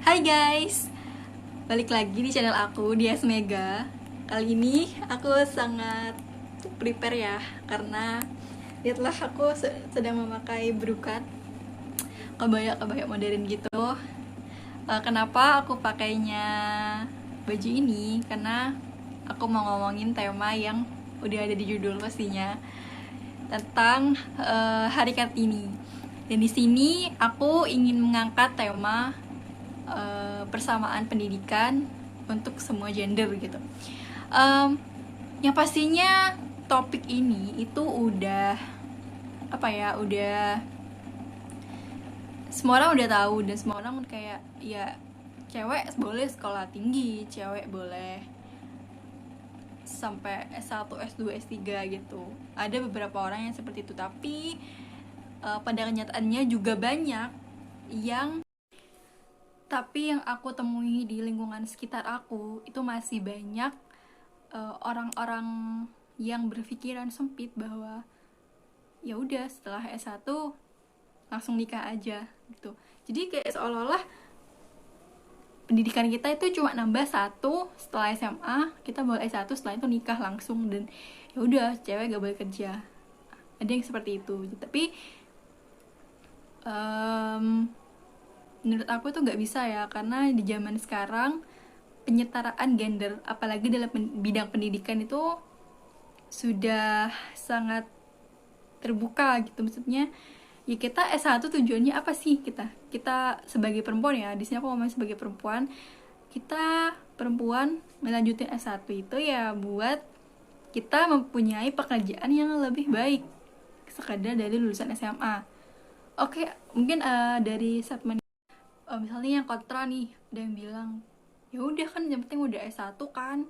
Hai guys, balik lagi di channel aku, Dias Mega. Kali ini aku sangat prepare ya, karena lihatlah aku sedang memakai brokat, kebaya modern gitu. Kenapa aku pakainya baju ini? Karena aku mau ngomongin tema yang udah ada di judul pastinya, tentang Hari Kartini. Dan di sini aku ingin mengangkat tema persamaan pendidikan untuk semua gender gitu. Yang pastinya topik ini itu udah udah semua orang udah tahu, dan semua orang kayak ya cewek boleh sekolah tinggi, cewek boleh sampai S1, S2, S3 gitu. Ada beberapa orang yang seperti itu, tapi pada kenyataannya juga banyak yang tapi yang aku temui di lingkungan sekitar aku itu masih banyak orang-orang yang berpikiran sempit bahwa ya udah setelah S1 langsung nikah aja gitu. Jadi kayak seolah-olah pendidikan kita itu cuma nambah satu, setelah SMA kita boleh S1, setelah itu nikah langsung, dan ya udah cewek gak boleh kerja. Ada yang seperti itu. Tapi menurut aku tuh nggak bisa ya, karena di zaman sekarang penyetaraan gender apalagi dalam bidang pendidikan itu sudah sangat terbuka gitu. Maksudnya ya kita S1 tujuannya apa sih, kita sebagai perempuan ya, di sini aku ngomong sebagai perempuan, kita perempuan melanjutin S1 itu ya buat kita mempunyai pekerjaan yang lebih baik sekadar dari lulusan SMA. Oke, mungkin dari segmen misalnya yang kontra nih, ada yang bilang ya udah kan yang penting udah S1 kan,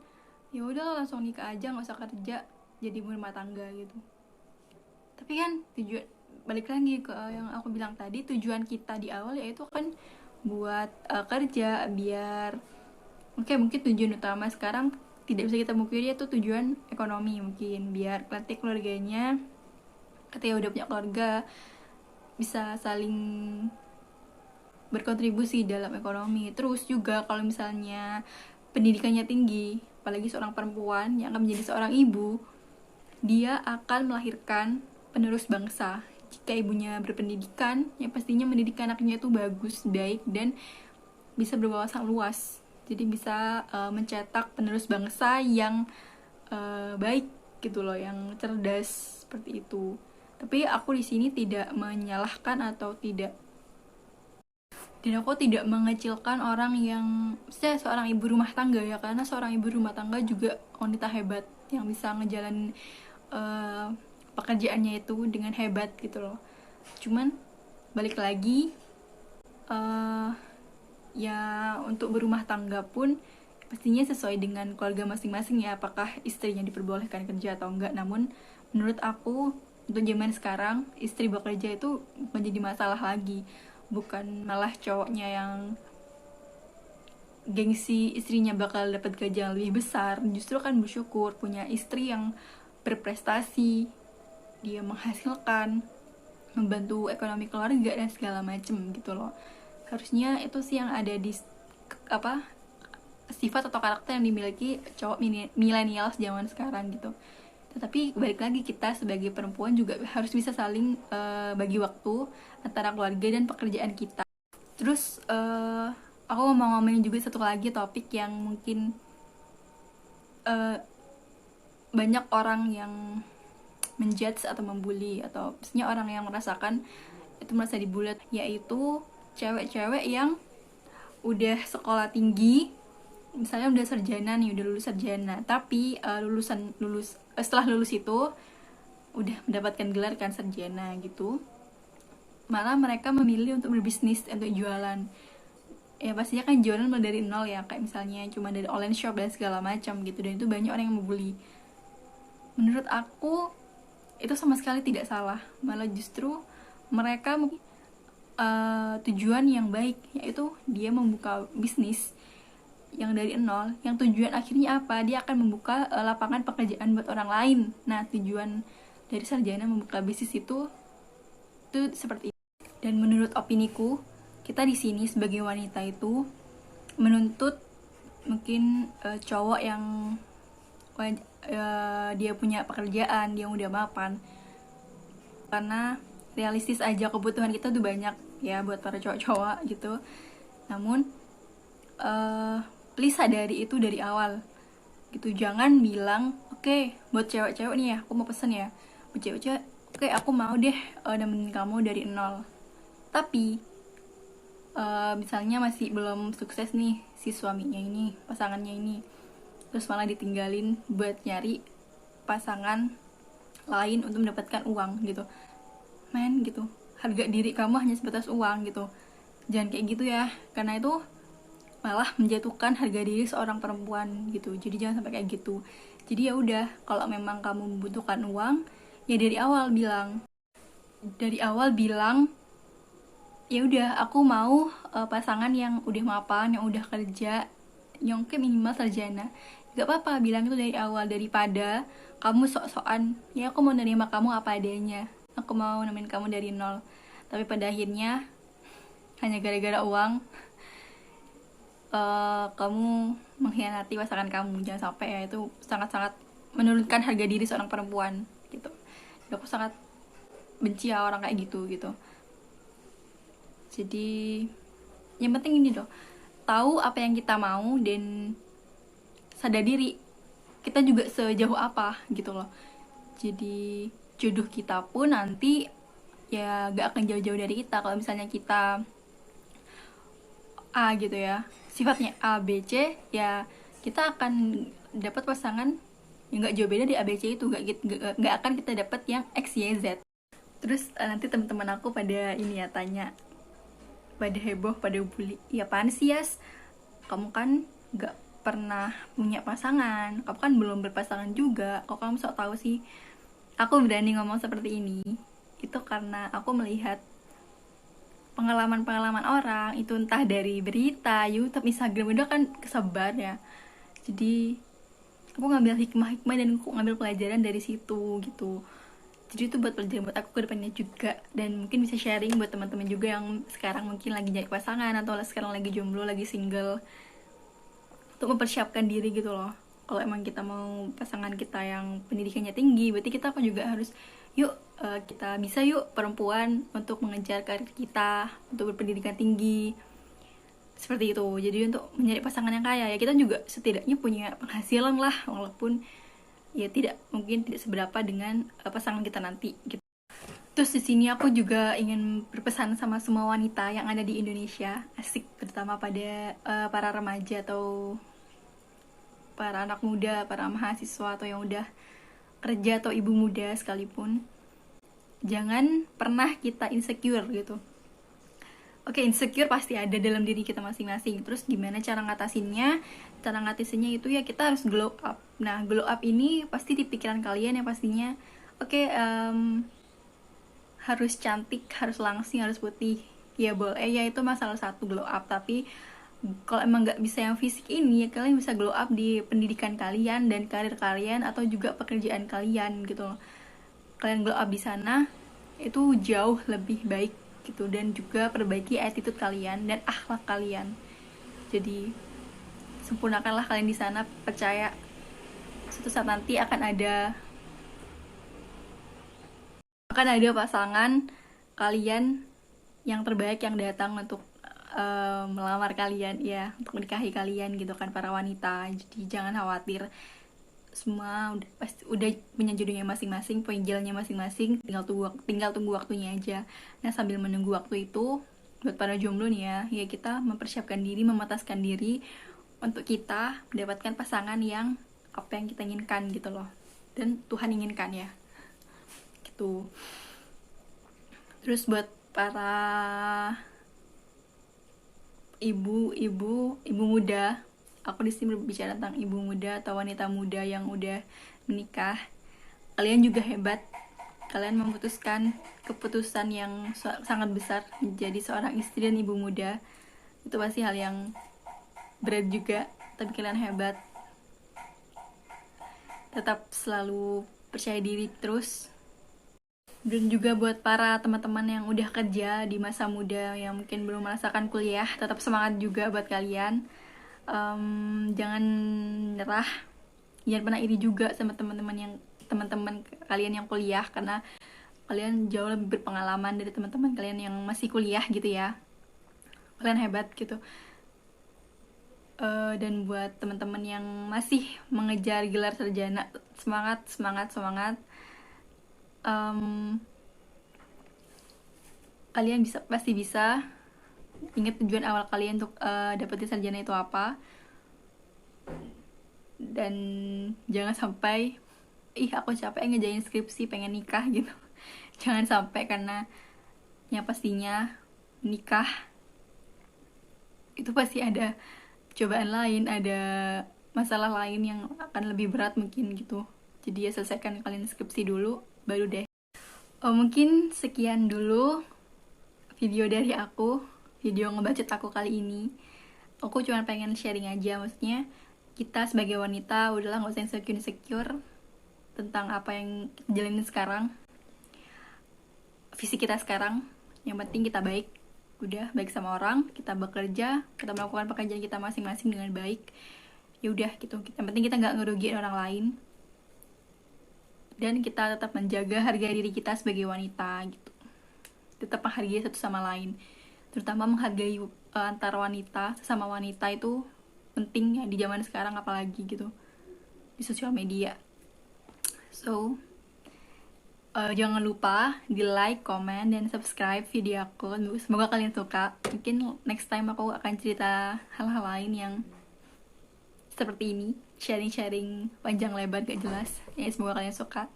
ya udah langsung nikah aja, nggak usah kerja, jadi ibu rumah tangga gitu. Tapi kan tujuan, balik lagi ke yang aku bilang tadi, tujuan kita di awal yaitu kan buat kerja biar mungkin tujuan utama sekarang tidak bisa kita mungkiri itu tujuan ekonomi, mungkin biar nanti keluarganya ketika udah punya keluarga bisa saling berkontribusi dalam ekonomi. Terus juga kalau misalnya pendidikannya tinggi, apalagi seorang perempuan yang akan menjadi seorang ibu, dia akan melahirkan penerus bangsa. Jika ibunya berpendidikan, ya pastinya mendidik anaknya itu bagus, baik, dan bisa berwawasan luas. Jadi bisa mencetak penerus bangsa yang baik gitu loh, yang cerdas seperti itu. Tapi aku di sini tidak menyalahkan atau tidak, dan aku tidak mengecilkan orang yang saya seorang ibu rumah tangga ya, karena seorang ibu rumah tangga juga wanita hebat yang bisa ngejalanin pekerjaannya itu dengan hebat gitu loh. Cuman balik lagi, ya untuk berumah tangga pun pastinya sesuai dengan keluarga masing-masing ya, apakah istrinya diperbolehkan kerja atau enggak. Namun menurut aku untuk zaman sekarang istri bekerja itu menjadi masalah lagi, bukan malah cowoknya yang gengsi istrinya bakal dapat gaji yang lebih besar. Justru kan bersyukur punya istri yang berprestasi, dia menghasilkan, membantu ekonomi keluarga dan segala macem gitu loh. Harusnya itu sih yang ada di sifat atau karakter yang dimiliki cowok milenial zaman sekarang gitu. Tetapi balik lagi, kita sebagai perempuan juga harus bisa saling bagi waktu antara keluarga dan pekerjaan kita. Terus aku mau ngomongin juga satu lagi topik yang mungkin banyak orang yang menjudge atau membuli, atau maksudnya orang yang merasakan itu merasa dibully, yaitu cewek-cewek yang udah sekolah tinggi, misalnya udah sarjana nih, udah lulus sarjana, tapi setelah lulus itu udah mendapatkan gelar kan sarjana gitu, malah mereka memilih untuk berbisnis, untuk jualan. Ya pastinya kan jualan mulai dari nol ya, kayak misalnya cuma dari online shop dan segala macam gitu, dan itu banyak orang yang membuli. Menurut aku itu sama sekali tidak salah, malah justru mereka tujuan yang baik, yaitu dia membuka bisnis yang dari nol, yang tujuan akhirnya apa, dia akan membuka lapangan pekerjaan buat orang lain. Nah tujuan dari sarjana membuka bisnis itu seperti itu. Dan menurut opiniku, kita di sini sebagai wanita itu menuntut mungkin cowok yang dia punya pekerjaan, dia udah mapan. Karena realistis aja kebutuhan kita tuh banyak ya buat para cowok-cowok gitu. Namun please sadari itu dari awal gitu. Jangan bilang oke, buat cewek-cewek nih ya, aku mau pesen ya, buat cewek-cewek, oke, aku mau deh nemenin kamu dari nol. Tapi misalnya masih belum sukses nih si suaminya ini, pasangannya ini, terus malah ditinggalin buat nyari pasangan lain untuk mendapatkan uang gitu. Men gitu, harga diri kamu hanya sebatas uang gitu. Jangan kayak gitu ya, karena itu malah menjatuhkan harga diri seorang perempuan gitu. Jadi jangan sampai kayak gitu. Jadi ya udah, kalau memang kamu membutuhkan uang, ya dari awal bilang, ya udah, aku mau pasangan yang udah mapan, yang udah kerja, yang kayak minimal sarjana. Gak apa-apa bilang itu dari awal, daripada kamu sok-sokan ya aku mau nerima kamu apa adanya, aku mau nemenin kamu dari nol, tapi pada akhirnya hanya gara-gara uang kamu mengkhianati pasangan kamu. Jangan sampai ya, itu sangat-sangat menurunkan harga diri seorang perempuan gitu. Dan aku sangat benci ya orang kayak gitu. Jadi yang penting ini loh, tahu apa yang kita mau dan sadar diri kita juga sejauh apa gitu loh. Jadi jodoh kita pun nanti ya gak akan jauh-jauh dari kita. Kalau misalnya kita A gitu ya, sifatnya A, B, C, ya kita akan dapat pasangan yang gak jauh beda di A, B, C itu. Gak akan kita dapat yang X, Y, Z. Terus nanti teman-teman aku pada ini ya tanya, pada heboh, pada bully, ya apaan sih Yas, kamu kan gak pernah punya pasangan, kamu kan belum berpasangan juga, kok kamu sok tahu sih. Aku berani ngomong seperti ini itu karena aku melihat pengalaman-pengalaman orang, itu entah dari berita, YouTube, Instagram, udah kan kesebar ya. Jadi aku ngambil hikmah-hikmah dan aku ngambil pelajaran dari situ gitu. Jadi itu buat pelajaran buat aku ke depannya juga, dan mungkin bisa sharing buat teman-teman juga yang sekarang mungkin lagi nyari pasangan atau sekarang lagi jomblo, lagi single, untuk mempersiapkan diri gitu loh. Kalau emang kita mau pasangan kita yang pendidikannya tinggi, berarti kita kan juga harus kita bisa perempuan untuk mengejar karir kita, untuk berpendidikan tinggi seperti itu. Jadi untuk mencari pasangan yang kaya ya kita juga setidaknya punya penghasilan lah, walaupun ya mungkin tidak seberapa dengan pasangan kita nanti gitu. Terus di sini aku juga ingin berpesan sama semua wanita yang ada di Indonesia, asik, terutama pada para remaja atau para anak muda, para mahasiswa atau yang udah kerja atau ibu muda sekalipun. Jangan pernah kita insecure gitu. Oke, insecure pasti ada dalam diri kita masing-masing. Terus gimana cara ngatasinnya? Cara ngatasinnya itu ya kita harus glow up. Nah, glow up ini pasti di pikiran kalian ya pastinya. Oke, harus cantik, harus langsing, harus putih. Ya boleh, ya itu masalah satu glow up. Tapi kalau emang nggak bisa yang fisik ini, ya kalian bisa glow up di pendidikan kalian dan karir kalian atau juga pekerjaan kalian gitu loh. Kalian glow up di sana itu jauh lebih baik gitu, dan juga perbaiki attitude kalian dan akhlak kalian. Jadi sempurnakanlah kalian di sana, percaya suatu saat nanti akan ada pasangan kalian yang terbaik yang datang untuk melamar kalian ya, untuk menikahi kalian gitu kan para wanita. Jadi jangan khawatir, semua udah punya jodohnya masing-masing, punya jalannya masing-masing, tinggal tunggu waktunya aja. Nah, sambil menunggu waktu itu, buat para jomblo nih ya kita mempersiapkan diri, memataskan diri untuk kita mendapatkan pasangan yang apa yang kita inginkan gitu loh, dan Tuhan inginkan ya gitu. Terus buat para ibu muda, aku di sini berbicara tentang ibu muda atau wanita muda yang udah menikah. Kalian juga hebat. Kalian memutuskan keputusan yang sangat besar menjadi seorang istri dan ibu muda. Itu pasti hal yang berat juga, tapi kalian hebat. Tetap selalu percaya diri terus Dan juga buat para teman-teman yang udah kerja di masa muda yang mungkin belum merasakan kuliah, tetap semangat juga buat kalian. Jangan nyerah, jangan pernah iri juga sama teman-teman kalian yang kuliah, karena kalian jauh lebih berpengalaman dari teman-teman kalian yang masih kuliah gitu ya. Kalian hebat gitu. Dan buat teman-teman yang masih mengejar gelar sarjana, semangat, semangat, semangat. Kalian pasti bisa. Ingat tujuan awal kalian untuk dapetin sarjana itu apa, dan jangan sampai aku capek ngejain skripsi, pengen nikah gitu. Jangan sampai, karena yang pastinya nikah itu pasti ada cobaan lain, ada masalah lain yang akan lebih berat mungkin gitu. Jadi ya selesaikan kalian skripsi dulu, baru deh. Mungkin sekian dulu video dari aku, video ngebacot aku kali ini. Aku cuma pengen sharing aja, maksudnya kita sebagai wanita udahlah gak usah insecure tentang apa yang kita jalanin sekarang, visi kita sekarang. Yang penting kita baik, udah baik sama orang, kita bekerja, kita melakukan pekerjaan kita masing-masing dengan baik. Ya udah gitu, yang penting kita nggak ngerugiin orang lain, dan kita tetap menjaga harga diri kita sebagai wanita gitu. Tetap menghargai satu sama lain, terutama menghargai antar wanita, sesama wanita itu penting ya di zaman sekarang, apalagi gitu di sosial media. So jangan lupa di like, comment, dan subscribe video aku. Semoga kalian suka. Mungkin next time aku akan cerita hal-hal lain yang seperti ini, sharing-sharing panjang lebar gak jelas ya. Semoga kalian suka.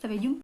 Sampai jumpa.